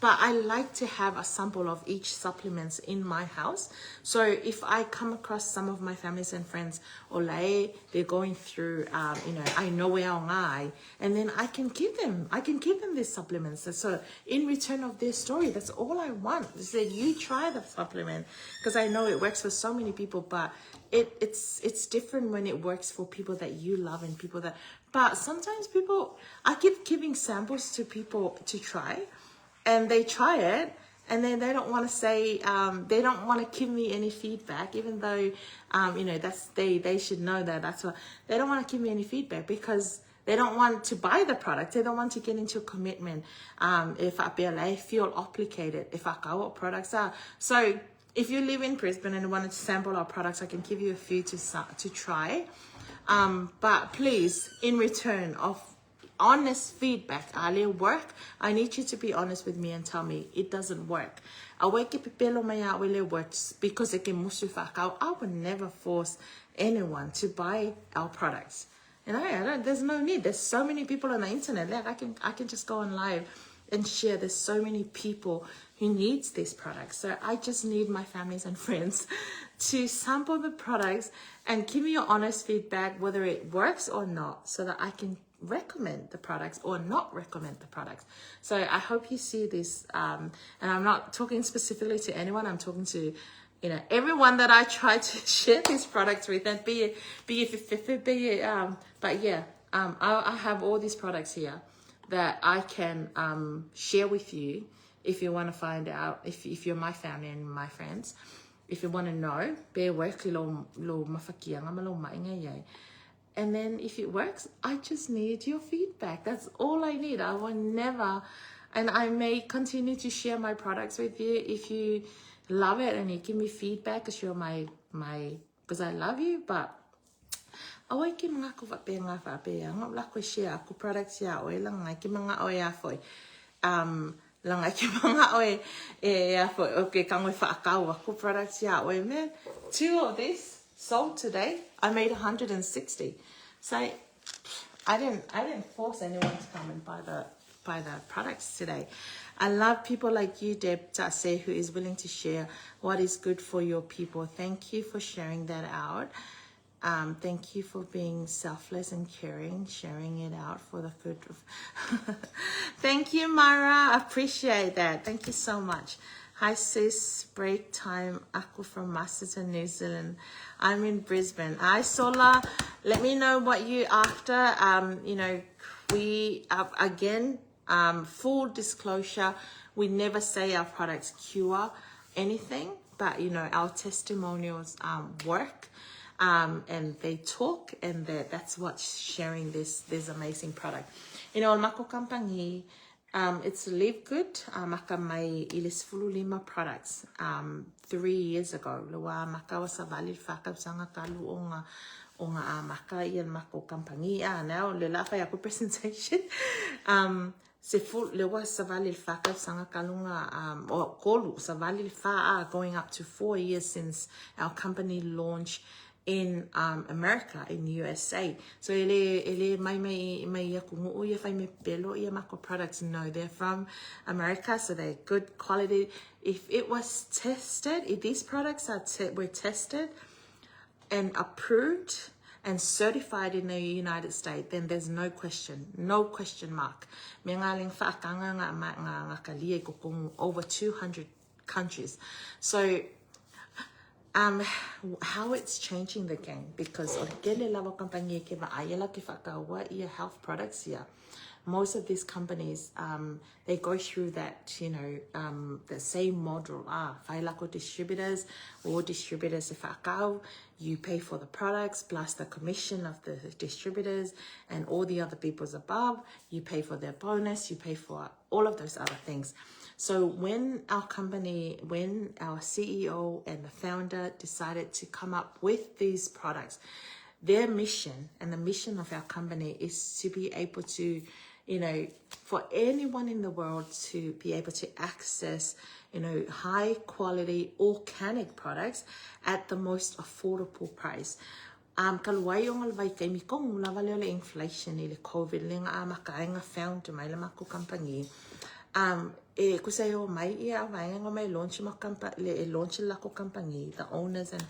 but I like to have a sample of each supplements in my house. So if I come across some of my families and friends, they're going through, I know where I, and then I can give them these supplements. So in return of their story, that's all I want is that you try the supplement, because I know it works for so many people, but it's different when it works for people that you love and people that, but sometimes I keep giving samples to people to try, and they try it, and then they don't want to say, they don't want to give me any feedback, even though, they should know that's what, they don't want to give me any feedback because they don't want to buy the product. They don't want to get into a commitment. If I feel obligated, if I go what products are. So if you live in Brisbane and want to sample our products, I can give you a few to try. But please, in return of honest feedback, I need you to be honest with me and tell me it doesn't work. I works because I would never force anyone to buy our products. There's no need. There's so many people on the internet. Like I can just go on live and share. There's so many people who needs these products. So I just need my families and friends to sample the products and give me your honest feedback, whether it works or not, so that I can recommend the products or not recommend the products. So I hope you see this, and I'm not talking specifically to anyone. I'm talking to everyone that I try to share these products with, and I have all these products here that I can share with you if you want to find out, if you're my family and my friends, if you want to know, and then if it works, I just need your feedback. That's all I need. I will never, and I may continue to share my products with you if you love it and you give me feedback, because you're because I love you. But away ki mga ko nga ngap la ko share ako products ya o lang nga ki mga o ya foi lang nga ki mga o ya foi okay kang fa akaw ako products ya o man, 2 of this sold today. I made 160. So I didn't force anyone to come and buy the products today. I love people like you, Deb Tase, who is willing to share what is good for your people. Thank you for sharing that out. Thank you for being selfless and caring, sharing it out for the good of Thank you, Mara. I appreciate that. Thank you so much. Hi sis, break time. Aku from Masterton, New Zealand. I'm in Brisbane. Hi Sola. Let me know what you after. We again, full disclosure, we never say our products cure anything, but our testimonials work. And they talk, and that's what's sharing this amazing product. Mako Kampangi, it's Live Good, maka mai ilis fulu lima products 3 years ago. Lua maka wasavali fakab sanga kalu onga maka ian Mako Kampangi. Now lela fa yaku presentation. Se full lewa savali fakab sanga kalunga or kolu savali fa going up to 4 years since our company launched in America, in USA. So ele mai kungu ia fai me pelo ia Mako products. No, they're from America, so they're good quality. If it was tested, if these products were tested and approved and certified in the United States, then there's no question mark. Over 200 countries. So how it's changing the game, because health products here, most of these companies they go through that the same model. Distributors if you pay for the products plus the commission of the distributors and all the other people's above, you pay for their bonus, you pay for all of those other things. So when our CEO and the founder decided to come up with these products, their mission and the mission of our company is to be able to, for anyone in the world to be able to access, high quality organic products at the most affordable price. Inflation, COVID, founder, Kusai ho mai ia vaenga mai launch ma launch la ko company, the owners and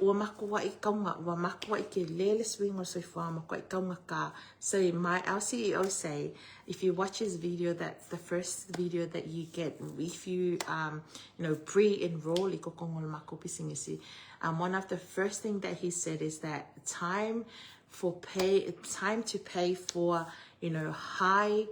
ua makua I kaunga, ua makua I ke lele swing o soi whama ko I kaunga ka. So our CEO say, if you watch his video, that's the first video that you get. If you, pre-enroll, I ko kongol mako pisingisi. One of the first thing that he said is that time to pay for, high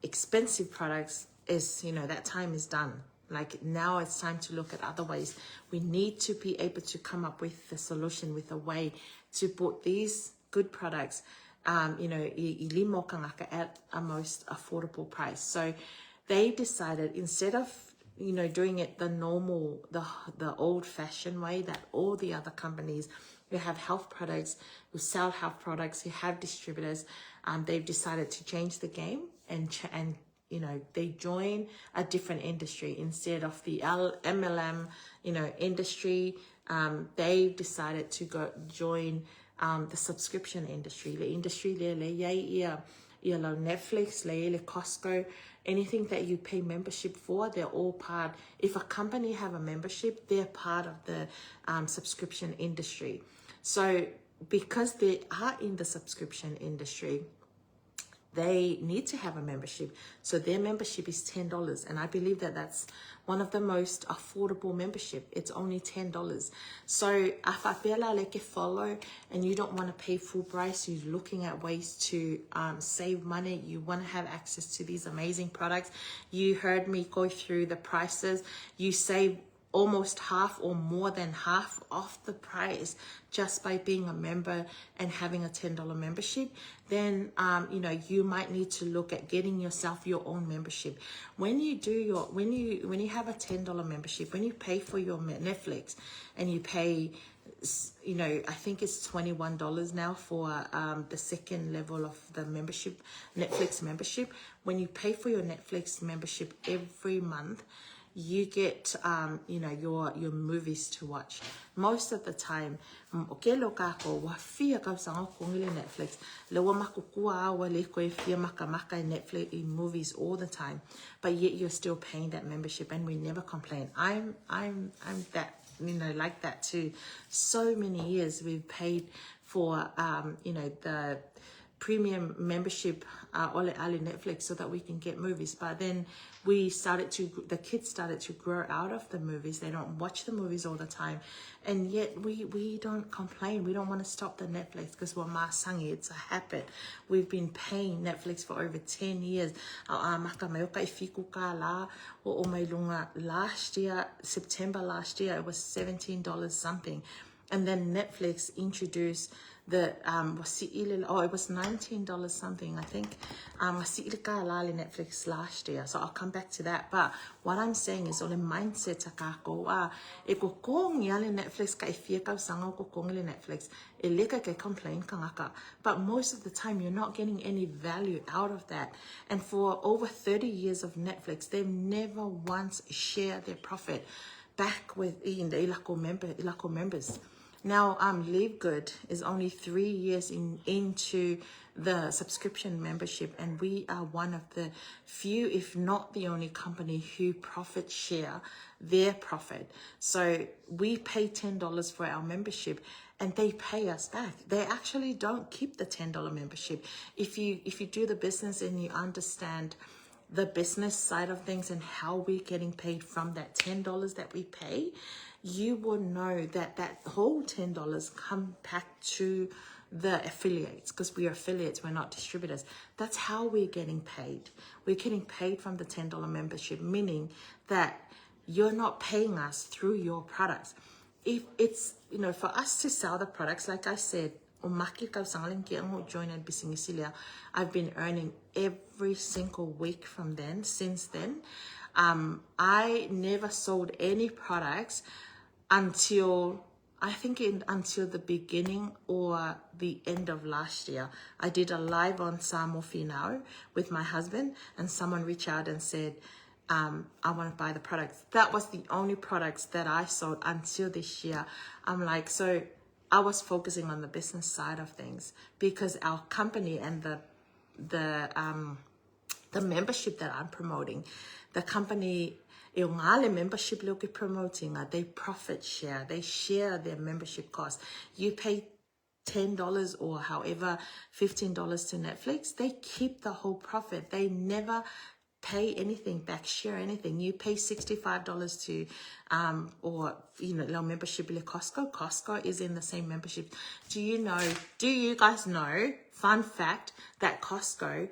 expensive products is, that time is done. Like now it's time to look at other ways. We need to be able to come up with a solution, with a way to put these good products, I limo kangaka at a most affordable price. So they decided instead of, doing it the normal, the old fashioned way that all the other companies who have health products, who sell health products, who have distributors, they've decided to change the game and they join a different industry instead of the MLM, industry. They decided to go join the subscription industry. The industry there, Netflix, Costco, anything that you pay membership for, they're all part. If a company have a membership, they're part of the subscription industry. So because they are in the subscription industry, they need to have a membership. So their membership is $10. And I believe that that's one of the most affordable membership. It's only $10. So if I feel like you follow and you don't want to pay full price, you're looking at ways to save money, you want to have access to these amazing products. You heard me go through the prices. You save almost half or more than half off the price just by being a member and having a $10 membership, then you might need to look at getting yourself your own membership. When you do when you have a $10 membership, when you pay for your Netflix and you pay, I think it's $21 now for the second level of the membership, Netflix membership. When you pay for your Netflix membership every month, you get your movies to watch. Most of the time, Netflix, Netflix movies all the time, but yet you're still paying that membership, and we never complain. I'm that like that too. So many years we've paid for the premium membership ole Netflix so that we can get movies, but then the kids started to grow out of the movies. They don't watch the movies all the time, and yet we don't complain. We don't want to stop the Netflix because we're masangi. It's a habit. We've been paying Netflix for over 10 years. Last year, September last year, it was $17 something, and then Netflix introduced the it was $19 something, I think. Netflix last year, so I'll come back to that. But what I'm saying is, all the mindset Netflix ka ifia sanga ko kongile Netflix eleka ke complain kangaka. But most of the time, you're not getting any value out of that. And for over 30 years of Netflix, they've never once shared their profit back with the ilako members. Now, Live Good is only 3 years into the subscription membership, and we are one of the few, if not the only company who profit share their profit. So we pay $10 for our membership, and they pay us back. They actually don't keep the $10 membership. If you do the business and you understand the business side of things and how we're getting paid from that $10 that we pay, you will know that that whole $10 come back to the affiliates, because we are affiliates, we're not distributors. That's how we're getting paid. We're getting paid from the $10 membership, meaning that you're not paying us through your products. If it's, for us to sell the products, like I said, I've been earning every single week from then, since then. I never sold any products until the beginning or the end of last year. I did a live on Samo Finau with my husband, and someone reached out and said, I want to buy the products. That was the only products that I sold until this year. I'm like, so I was focusing on the business side of things, because our company and the the membership that I'm promoting, the company, membership promoting, they profit share, they share their membership cost. You pay $10 or however $15 to Netflix, they keep the whole profit. They never pay anything back, share anything. You pay $65 to or membership in Costco is in the same membership. Do you guys know, fun fact, that Costco,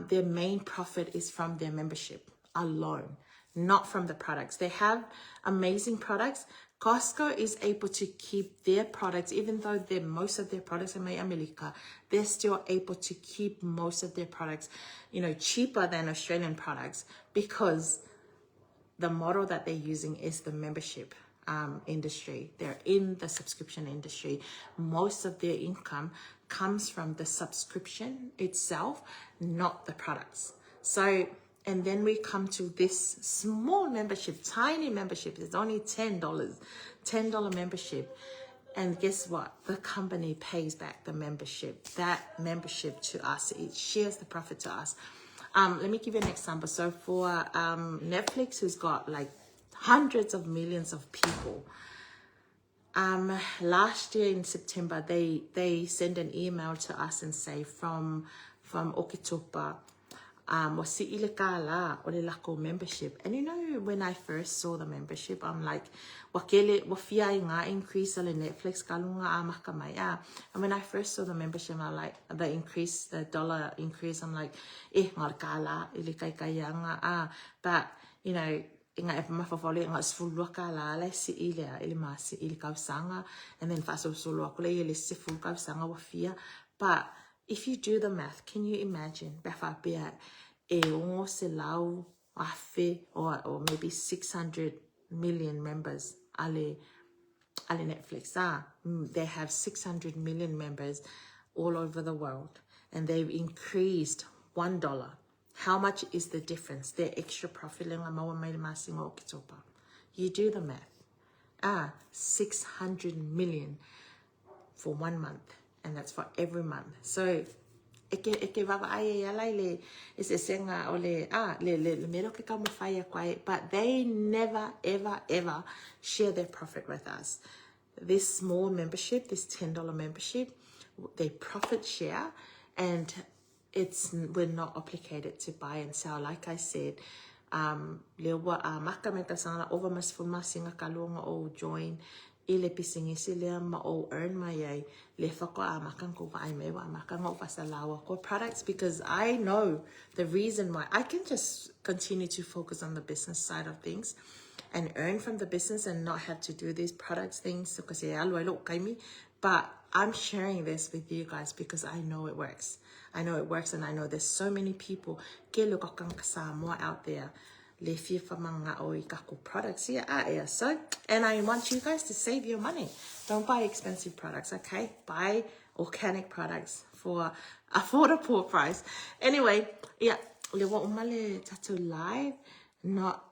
their main profit is from their membership alone, not from the products. They have amazing products. Costco is able to keep their products, even though most of their products are made in America, they're still able to keep most of their products, cheaper than Australian products, because the model that they're using is the membership industry. They're in the subscription industry. Most of their income comes from the subscription itself, not the products. So, and then we come to this small membership, tiny membership. It's only $10 membership. And guess what? The company pays back the membership, that membership to us. It shares the profit to us. Let me give you an example. So for Netflix, who's got like hundreds of millions of people, last year in September, they sent an email to us and say from Okitopa, membership. And when I first saw the membership, I'm like, increase Netflix. And when I first saw the membership, I'm like, the dollar increase, I'm like, but inga e mafafole inga sfulwa kala la si ile masi ile kausanga, and then faso solo akule ile siful kausanga wafia. But if you do the math, can you imagine befa bia e ongo se lau afe or maybe 600 million members ale Netflix. They have 600 million members all over the world, and they've increased $1. How much is the difference? Their extra profit. You do the math. 600 million for 1 month, and that's for every month. So but they never ever share their profit with us. This small membership, this $10 membership, they profit share, and we're not obligated to buy and sell. Like I said, over join ile pisingisi ma o earn my le fako makan ko vai me wa makan o fasalawa ko products, because I know the reason why. I can just continue to focus on the business side of things and earn from the business and not have to do these products things, but I'm sharing this with you guys because I know it works. I know it works, and I know there's so many people more out there products here. So, and I want you guys to save your money. Don't buy expensive products, okay? Buy organic products for affordable price. Anyway, yeah, live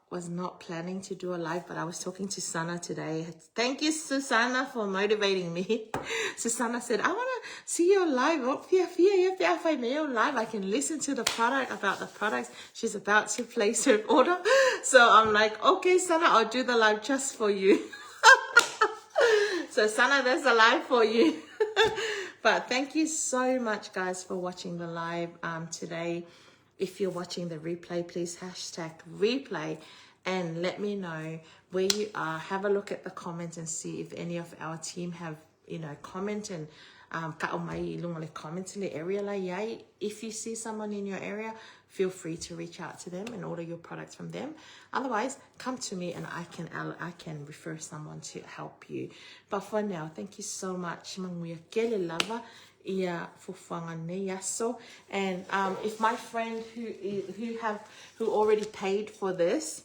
was not planning to do a live, but I was talking to Sana today. Thank you, Susanna, for motivating me. Susanna said, I want to see your live. Live. I can listen to the product, about the products. She's about to place her order. So I'm like, okay, Sana, I'll do the live just for you. So Sana, there's a live for you. But thank you so much, guys, for watching the live today. If you're watching the replay, please hashtag replay and let me know where you are. Have a look at the comments and see if any of our team have, comment and comment in the area. If you see someone in your area, feel free to reach out to them and order your products from them. Otherwise, come to me and I can refer someone to help you. But for now, thank you so much. And if my friend who already paid for this,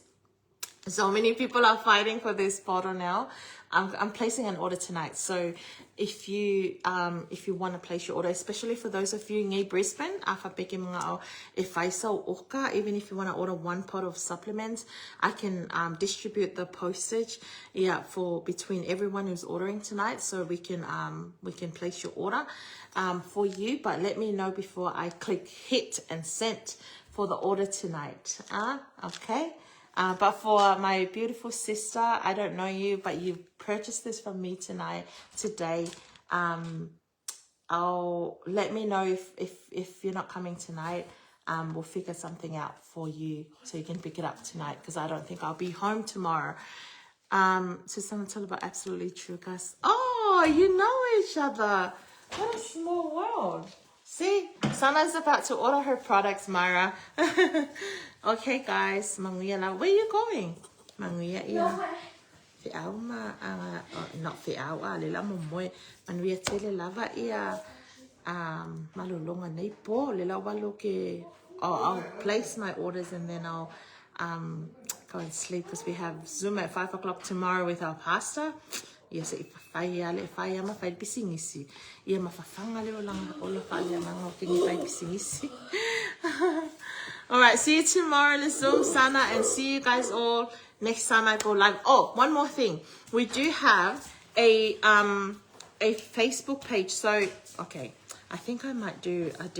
so many people are fighting for this bottle now. I'm placing an order tonight. So if you want to place your order, especially for those of you in Brisbane, if I sell AOGA, even if you want to order 1 pot of supplements, I can distribute the postage, for between everyone who's ordering tonight, so we can place your order for you. But let me know before I click hit and send for the order tonight. Okay. But for my beautiful sister, I don't know you, but you purchased this from me today. Let me know if you're not coming tonight. We'll figure something out for you so you can pick it up tonight, because I don't think I'll be home tomorrow. So someone tell about absolutely true, guys. Oh, you know each other. What a small world. See, Sana's about to order her products, Myra. Okay, guys. Manguya la. Where are you going? Manguya iya. Fi'au ma, not fi'au, lila momoe. Manguya tele lava iya. Malulunga nei po. Lila walo ke. I'll place my orders and then I'll go and sleep, because we have Zoom at 5 o'clock tomorrow with our pastor. Yes, if I am a bisingisi. Ia mafafanga leo lang ola fale nang okingi fai bisingisi. All right, see you tomorrow. Let's Zoom Sana and see you guys all next time I go live. Oh, one more thing. We do have a Facebook page. So, okay. I think I might do a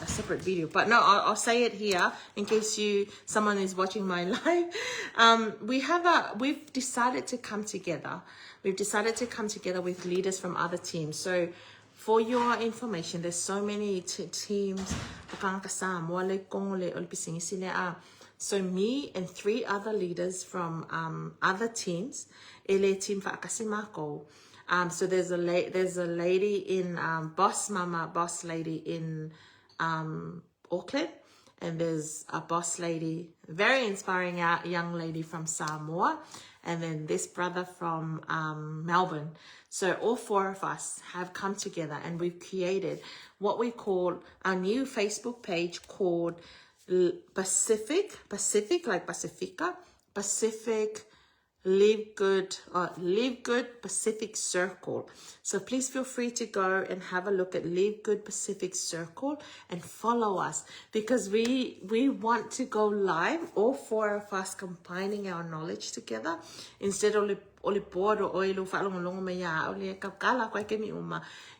separate video, but no, I'll say it here in case someone is watching my live. We've decided to come together. We've decided to come together with leaders from other teams. So for your information, there's so many teams. So me and 3 other leaders from other teams. So there's a lady in boss lady in Auckland, and there's a boss lady, very inspiring young lady from Samoa, and then this brother from Melbourne. So all 4 of us have come together and we've created what we call our new Facebook page called Pacific like Pacifica, Pacific Live Good Pacific Circle. So please feel free to go and have a look at Live Good Pacific Circle and follow us, because we want to go live, all 4 of us combining our knowledge together instead of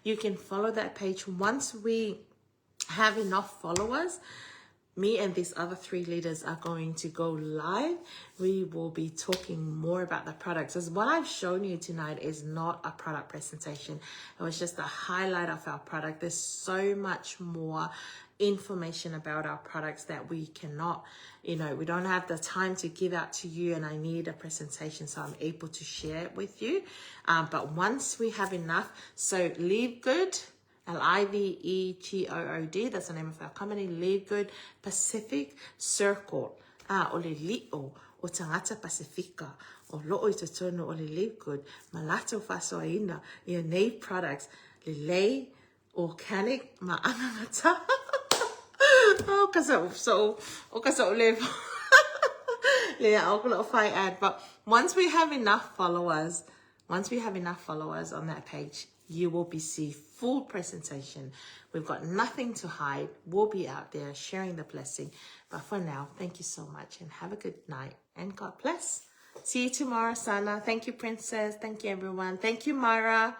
you can follow that page. Once we have enough followers, me and these other 3 leaders are going to go live. We will be talking more about the products. As what I've shown you tonight is not a product presentation. It was just a highlight of our product. There's so much more information about our products that we cannot, we don't have the time to give out to you, and I need a presentation so I'm able to share it with you. But once we have enough, so Live Good, LIVEGOOD, that's the name of our company, Live Good Pacific Circle. O le li'o o tangata Pacifica, o lo'o I totono o le Live Good, malato fasoaina, i nei products, le lei organic ma'angata. Oh, kasi live. Yeah, I'll fight ad. But once we have enough followers on that page, you will be see full presentation. We've got nothing to hide. We'll be out there sharing the blessing. But for now, thank you so much and have a good night and God bless. See you tomorrow, Sana. Thank you, Princess. Thank you, everyone. Thank you, Myra.